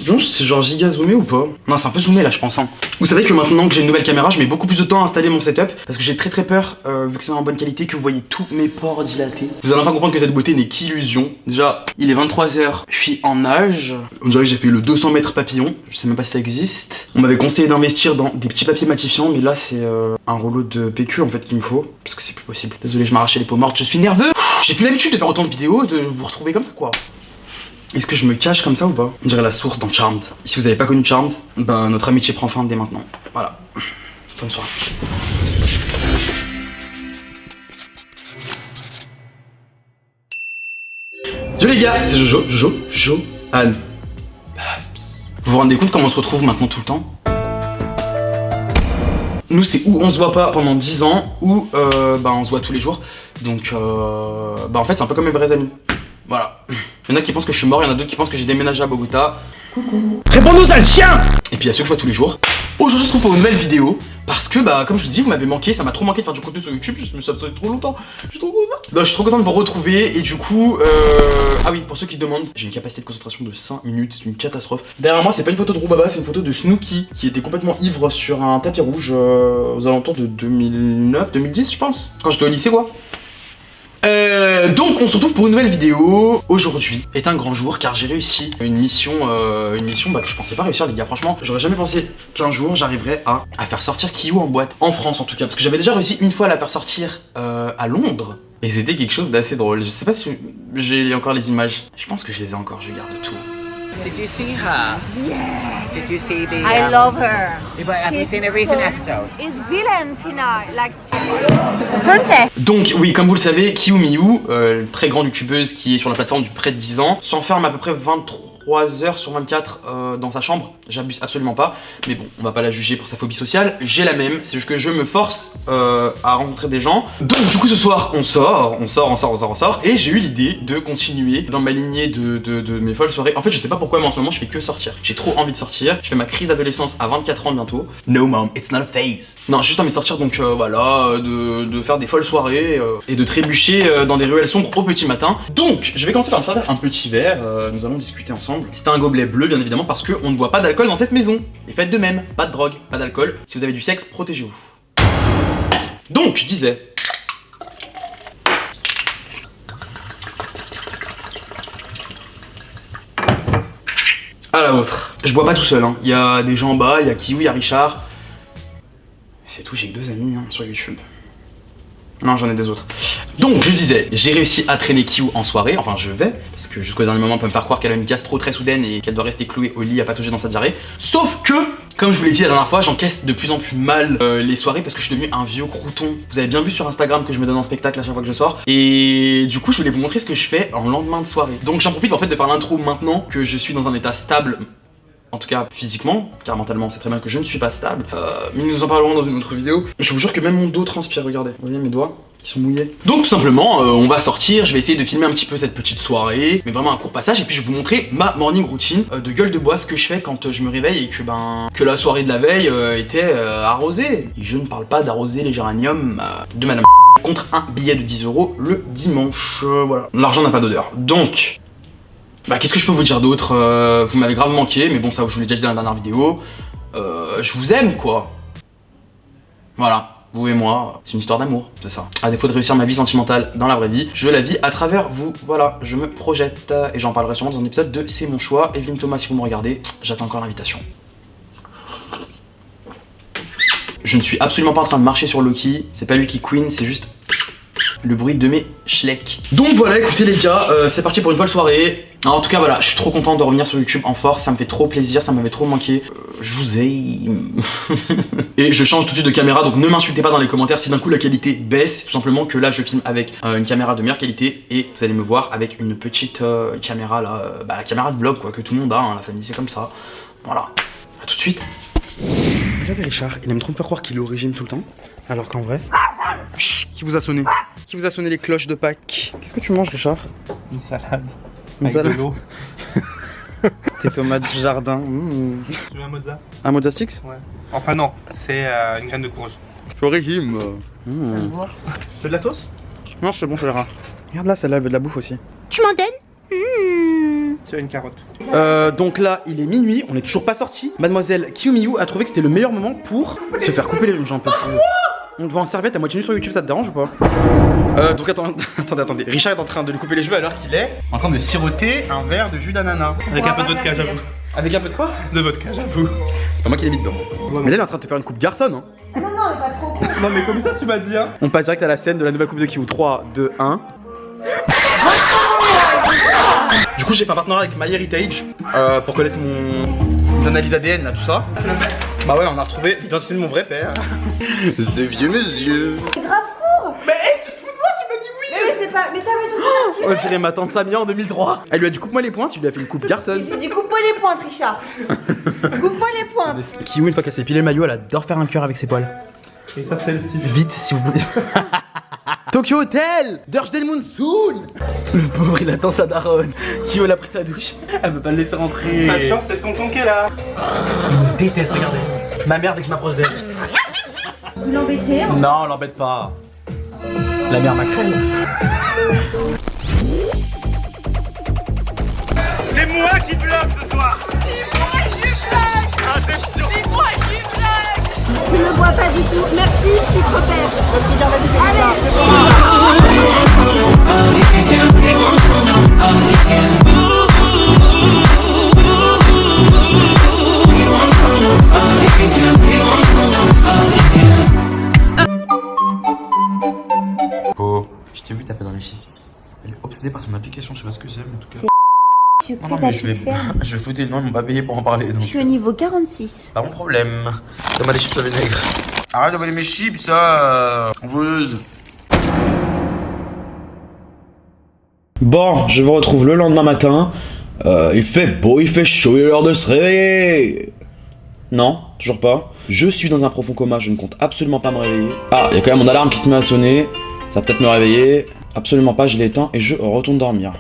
Non, c'est genre giga zoomé ou pas? Non, c'est un peu zoomé là, je pense. Hein. Vous savez que maintenant que j'ai une nouvelle caméra, je mets beaucoup plus de temps à installer mon setup parce que j'ai très peur, vu que c'est en bonne qualité, que vous voyez tous mes pores dilatés. Vous allez enfin comprendre que cette beauté n'est qu'illusion. Déjà, il est 23h, je suis en nage. On dirait que j'ai fait le 200 mètres papillon. Je sais même pas si ça existe. On m'avait conseillé d'investir dans des petits papiers matifiants, mais là c'est un rouleau de PQ en fait qu'il me faut parce que c'est plus possible. Désolé, je m'arrachais les peaux mortes. Je suis nerveux. J'ai plus l'habitude de faire autant de vidéos, de vous retrouver comme ça quoi. Est-ce que je me cache comme ça ou pas? On dirait la source dans Charmed. Et si vous avez pas connu Charmed, bah notre amitié prend fin dès maintenant. Voilà. Bonne soirée. Yo les gars, c'est Jojo, Anne. Vous vous rendez compte comment on se retrouve maintenant tout le temps? Nous c'est où on se voit pas pendant 10 ans, ou bah on se voit tous les jours. Donc bah en fait c'est un peu comme mes vrais amis. Voilà. Il y en a qui pensent que je suis mort, il y en a d'autres qui pensent que j'ai déménagé à Bogota. Coucou. Réponds-nous sale chien. Et puis il y a ceux que je vois tous les jours. Aujourd'hui je se trouve pour une nouvelle vidéo. Parce que bah comme je vous dis, vous m'avez manqué, ça m'a trop manqué de faire du contenu sur YouTube, je me suis absent trop longtemps. Je suis trop content. Non, je suis trop content de vous retrouver et du coup ah oui, pour ceux qui se demandent, j'ai une capacité de concentration de 5 minutes, c'est une catastrophe. Derrière moi, c'est pas une photo de Roubaba, c'est une photo de Snooki qui était complètement ivre sur un tapis rouge aux alentours de 2009, 2010 je pense. Quand j'étais au lycée quoi. Donc on se retrouve pour une nouvelle vidéo. Aujourd'hui est un grand jour car j'ai réussi une mission bah, que je pensais pas réussir les gars. Franchement j'aurais jamais pensé qu'un jour j'arriverais à faire sortir Kiyu en boîte en France en tout cas. Parce que j'avais déjà réussi une fois à la faire sortir à Londres. Et c'était quelque chose d'assez drôle. Je sais pas si j'ai encore les images. Je pense que je les ai encore, je garde tout. Did you see her? Yes. Did you see the? I love her. But have you seen a recent episode? Is Valentina like français? Donc oui, comme vous le savez, Kiyu Miyu, très grande youtubeuse qui est sur la plateforme depuis près de 10 ans, s'enferme à peu près 23 heures sur 24 dans sa chambre. J'abuse absolument pas, mais bon, on va pas la juger pour sa phobie sociale. J'ai la même, c'est juste que je me force à rencontrer des gens. Donc du coup ce soir, on sort, et j'ai eu l'idée de continuer dans ma lignée de mes folles soirées. En fait, je sais pas pourquoi, mais en ce moment, je fais que sortir. J'ai trop envie de sortir. Je fais ma crise d'adolescence à 24 ans bientôt. No mom, it's not a phase. Non, j'ai juste envie de sortir, donc voilà, de faire des folles soirées et de trébucher dans des ruelles sombres au petit matin. Donc, je vais commencer par me servir un petit verre. Nous allons discuter ensemble. C'est un gobelet bleu, bien évidemment, parce qu'on ne boit pas d'alcool dans cette maison. Et faites de même, pas de drogue, pas d'alcool. Si vous avez du sexe, protégez-vous. Donc, je disais. À la vôtre. Je bois pas tout seul, hein. Il y a des gens en bas, il y a Kiyu, il y a Richard. C'est tout, j'ai que 2 amis hein, sur YouTube. Non, j'en ai des autres. Donc, je disais, j'ai réussi à traîner Kiyu en soirée, enfin je vais, parce que jusqu'au dernier moment, on peut me faire croire qu'elle a une gastro très soudaine et qu'elle doit rester clouée au lit à patauger dans sa diarrhée. Sauf que, comme je vous l'ai dit la dernière fois, j'encaisse de plus en plus mal les soirées parce que je suis devenu un vieux crouton. Vous avez bien vu sur Instagram que je me donne un spectacle à chaque fois que je sors. Et du coup, je voulais vous montrer ce que je fais en lendemain de soirée. Donc j'en profite en fait de faire l'intro maintenant que je suis dans un état stable. En tout cas physiquement, car mentalement c'est très bien que je ne suis pas stable. Mais nous en parlerons dans une autre vidéo. Je vous jure que même mon dos transpire, regardez. Vous voyez mes doigts? Ils sont mouillés. Donc tout simplement, on va sortir, je vais essayer de filmer un petit peu cette petite soirée, mais vraiment un court passage, et puis je vais vous montrer ma morning routine de gueule de bois, ce que je fais quand je me réveille et que la soirée de la veille était arrosée. Et je ne parle pas d'arroser les géraniums de madame contre un billet de 10 € le dimanche. Voilà. L'argent n'a pas d'odeur. Donc... bah qu'est-ce que je peux vous dire d'autre? Vous m'avez grave manqué, mais bon ça je vous l'ai déjà dit dans la dernière vidéo. Je vous aime quoi. Voilà, vous et moi, c'est une histoire d'amour, c'est ça. À défaut de réussir ma vie sentimentale dans la vraie vie, je la vis à travers vous, voilà, je me projette. Et j'en parlerai sûrement dans un épisode de C'est mon choix. Evelyne Thomas, si vous me regardez, j'attends encore l'invitation. Je ne suis absolument pas en train de marcher sur Loki, c'est pas lui qui queen, c'est juste le bruit de mes schlecks. Donc voilà, écoutez les gars, c'est parti pour une folle soirée. Alors, en tout cas voilà, je suis trop content de revenir sur YouTube en force, ça me fait trop plaisir, ça m'avait trop manqué. Je vous aime. Et je change tout de suite de caméra, donc ne m'insultez pas dans les commentaires si d'un coup la qualité baisse. C'est tout simplement que là je filme avec une caméra de meilleure qualité et vous allez me voir avec une petite caméra là, la caméra de vlog quoi, que tout le monde a, hein, la famille c'est comme ça. Voilà, à tout de suite. Regardez Richard, il aime trop me faire croire qu'il est au régime tout le temps, alors qu'en vrai... Chut, qui vous a sonné? Qui vous a sonné les cloches de Pâques? Qu'est-ce que tu manges Richard? Une salade. Une salade de l'eau. Tes tomates du jardin. Tu veux un mozza? Un mozza sticks? Ouais. Enfin non, c'est une graine de courge. Je suis au régime. Tu veux de la sauce? Non c'est bon, je verrai. Regarde là, celle-là elle veut de la bouffe aussi. Tu m'en donnes? Tu as une carotte. Donc là, il est minuit, on est toujours pas sorti. Mademoiselle Kiyomiyu a trouvé que c'était le meilleur moment pour se faire couper les rues. J'en peux plus. On te voit en serviette à moitié nue sur YouTube, ça te dérange ou pas? Donc attendez. Richard est en train de lui couper les cheveux alors qu'il est en train de siroter un verre de jus d'ananas. Avec un peu de vodka, j'avoue. Avec un peu de quoi? De vodka, j'avoue. C'est pas moi qui l'ai mis dedans. Mais là, il est en train de te faire une coupe garçon. Hein. Ah non, mais pas trop. Non, mais comme ça, tu m'as dit, hein. On passe direct à la scène de la nouvelle coupe de Kiyu. 3, 2, 1. Du coup, j'ai fait un partenariat avec MyHeritage pour connaître mes analyses ADN, là, tout ça. Bah ouais, on a retrouvé l'identité de mon vrai père. Ce vieux monsieur. C'est grave court. Mais hey, tu te fous de moi, tu m'as dit oui. Mais c'est pas. Mais t'avais tout ça. On dirait ma tante Samia en 2003. Elle lui a dit coupe-moi les pointes, tu lui as fait une coupe garçon. J'ai dit coupe-moi les pointes, Richard. Coupe-moi les pointes. Kiyu, une fois qu'elle s'est pilé le maillot, elle adore faire un cœur avec ses poils. Et ça, c'est le style. Vite, si vous voulez. Tokyo Hotel, Durjden Monsoon. Le pauvre, il attend sa daronne. Kiyu, elle a pris sa douche. Elle peut pas le laisser rentrer. Pas de chance, c'est tonton qui est là. Je déteste, regardez. Ma mère, dès que je m'approche d'elle. Vous l'embêtez hein? Non, on l'embête pas. La mère Macron. C'est moi qui bloque ce soir. Tu ne bois pas du tout. Merci, je suis trop père. Oh, je t'ai vu taper dans les chips. Elle est obsédée par son application, je sais pas ce que c'est, mais en tout cas. Tu Non, mais je vais foutre le nom, ils m'ont pas payé pour en parler donc. Je suis au niveau 46. Pas mon problème. Donne-moi des chips au vinaigre. Arrête de voler mes chips, ça. Voleuse. Bon, je vous retrouve le lendemain matin. Il fait beau, il fait chaud, il est l'heure de se réveiller. Non, toujours pas. Je suis dans un profond coma, je ne compte absolument pas me réveiller. Ah, il y a quand même mon alarme qui se met à sonner. Ça va peut-être me réveiller. Absolument pas, je l'ai éteint et je retourne dormir.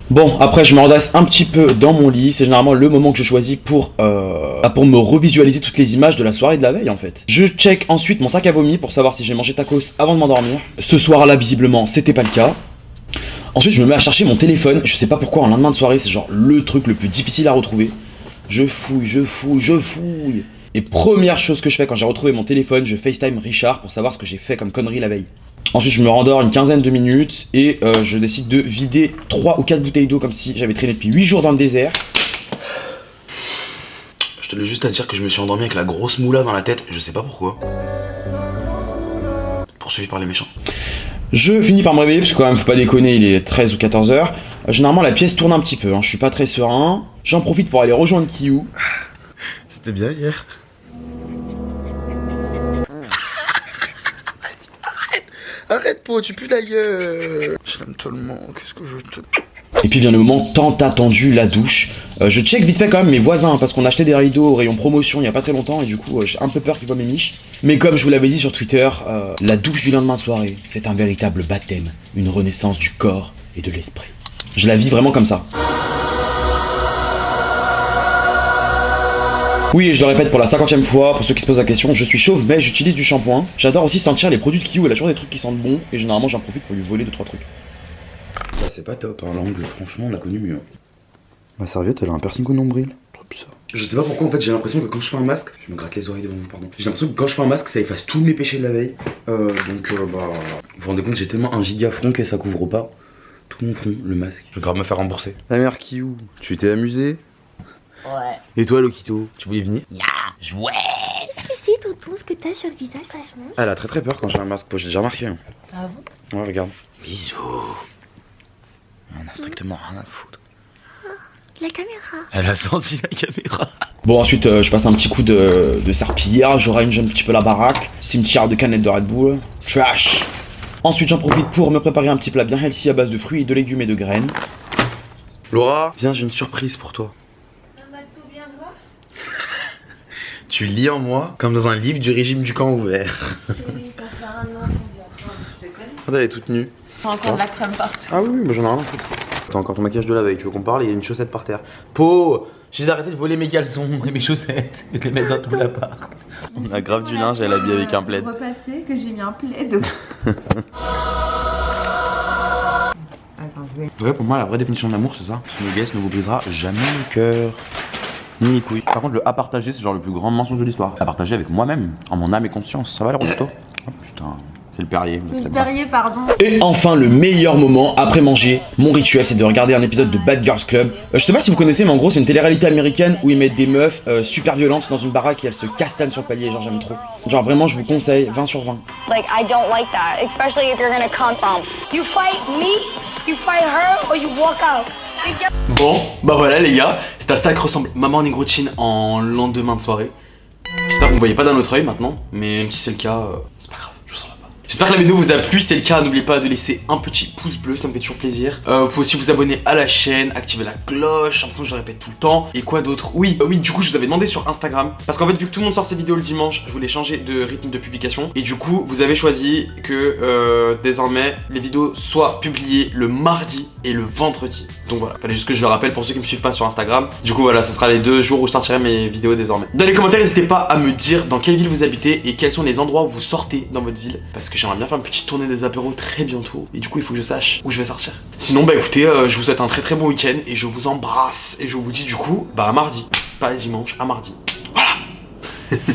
Bon, après je me redresse un petit peu dans mon lit, c'est généralement le moment que je choisis pour me revisualiser toutes les images de la soirée de la veille en fait. Je check ensuite mon sac à vomi pour savoir si j'ai mangé tacos avant de m'endormir. Ce soir-là, visiblement, c'était pas le cas. Ensuite, je me mets à chercher mon téléphone, je sais pas pourquoi, en lendemain de soirée, c'est genre le truc le plus difficile à retrouver. Je fouille. Et première chose que je fais quand j'ai retrouvé mon téléphone, je FaceTime Richard pour savoir ce que j'ai fait comme connerie la veille. Ensuite, je me rendors une quinzaine de minutes et je décide de vider 3 ou 4 bouteilles d'eau comme si j'avais traîné depuis 8 jours dans le désert. Je tenais juste à dire que je me suis endormi avec la grosse moula dans la tête, je sais pas pourquoi. Poursuivi par les méchants. Je finis par me réveiller parce que quand même faut pas déconner, il est 13 ou 14 heures. Généralement la pièce tourne un petit peu, hein. Je suis pas très serein. J'en profite pour aller rejoindre Kiyu. C'était bien hier. Arrête Po, tu pues la gueule. Je l'aime tellement, qu'est-ce que je te... Et puis vient le moment tant attendu, la douche. Je check vite fait quand même mes voisins hein, parce qu'on a acheté des rideaux au rayon promotion il y a pas très longtemps et du coup j'ai un peu peur qu'ils voient mes miches. Mais comme je vous l'avais dit sur Twitter, la douche du lendemain de soirée, c'est un véritable baptême, une renaissance du corps et de l'esprit. Je la vis vraiment comme ça. Oui, et je le répète pour la 50e fois, pour ceux qui se posent la question, je suis chauve mais j'utilise du shampoing. J'adore aussi sentir les produits de Kiyu, elle a toujours des trucs qui sentent bon et généralement j'en profite pour lui voler 2-3 trucs. Là c'est pas top, hein, l'angle, franchement on l'a connu mieux. Ma serviette elle a un piercing au nombril, trop bizarre. Je sais pas pourquoi en fait j'ai l'impression que quand je fais un masque, je me gratte les oreilles devant vous, pardon. J'ai l'impression que quand je fais un masque ça efface tous mes péchés de la veille. Bah, vous vous rendez compte j'ai tellement un giga front que ça couvre pas tout mon front, le masque. Je vais grave me faire rembourser. La mère Kiyu, tu t'es amusé? Ouais. Et toi Lokito, tu voulais venir? Qu'est-ce que c'est, tonton, ce que t'as sur le visage, vachement? Elle a très peur quand j'ai un masque, j'ai déjà remarqué. Hein. Ah bon? Ouais, regarde. Bisous. On a strictement rien à foutre. La caméra. Elle a senti la caméra. Bon, ensuite, je passe un petit coup de serpillière, je range un petit peu la baraque, cimetière de canettes de Red Bull. Trash. Ensuite, j'en profite pour me préparer un petit plat bien healthy à base de fruits, de légumes et de graines. Laura, viens, j'ai une surprise pour toi. Tu lis en moi comme dans un livre du régime du camp ouvert. Chérie, ça fait un an qu'on dit ensemble, je te connais. Elle est toute nue. T'as encore de la crème partout. Ah oui, mais j'en ai rien à foutre. T'as encore ton maquillage de la veille, tu veux qu'on parle? Il y a une chaussette par terre. Po, j'ai d'arrêter de voler mes caleçons et mes chaussettes et de les mettre dans tout l'appart. On a grave du linge, elle habille avec un plaid. Repasser que j'ai mis un plaid. Attends, Ouais, pour moi, la vraie définition de l'amour, c'est ça. Ce guest ne vous brisera jamais le cœur. Ni les couilles. Par contre, le à partager, c'est genre le plus grand mensonge de l'histoire. À partager avec moi-même, en mon âme et conscience. Ça va, le rosto? Oh putain, c'est le Perrier. Le Perrier, pardon. Et enfin, le meilleur moment après manger, mon rituel, c'est de regarder un épisode de Bad Girls Club. Je sais pas si vous connaissez, mais en gros, c'est une télé-réalité américaine où ils mettent des meufs super violentes dans une baraque et elles se castanent sur le palier. Genre, j'aime trop. Genre, vraiment, je vous conseille 20 sur 20. Like, I don't like that, especially if you're gonna come from. You fight me, you fight her, or you walk out. Bon, bah voilà les gars, c'est à ça que ressemble ma morning routine en lendemain de soirée. J'espère que vous me voyez pas d'un autre œil maintenant, mais même si c'est le cas, c'est pas grave, je vous en veux pas. J'espère que la vidéo vous a plu, si c'est le cas, n'oubliez pas de laisser un petit pouce bleu, ça me fait toujours plaisir. Vous pouvez aussi vous abonner à la chaîne, activer la cloche, j'ai l'impression que je le répète tout le temps. Et quoi d'autre? Oui, du coup je vous avais demandé sur Instagram, parce qu'en fait vu que tout le monde sort ses vidéos le dimanche, je voulais changer de rythme de publication. Et du coup vous avez choisi que désormais les vidéos soient publiées le mardi et le vendredi. Donc voilà, fallait juste que je le rappelle pour ceux qui me suivent pas sur Instagram. Du coup voilà, ce sera les 2 jours où je sortirai mes vidéos désormais. Dans les commentaires, n'hésitez pas à me dire dans quelle ville vous habitez et quels sont les endroits où vous sortez dans votre ville. Parce que j'aimerais bien faire une petite tournée des apéros très bientôt. Et du coup, il faut que je sache où je vais sortir. Sinon, bah écoutez, je vous souhaite un très bon week-end et je vous embrasse. Et je vous dis du coup, bah à mardi. Pas à dimanche, à mardi. Voilà.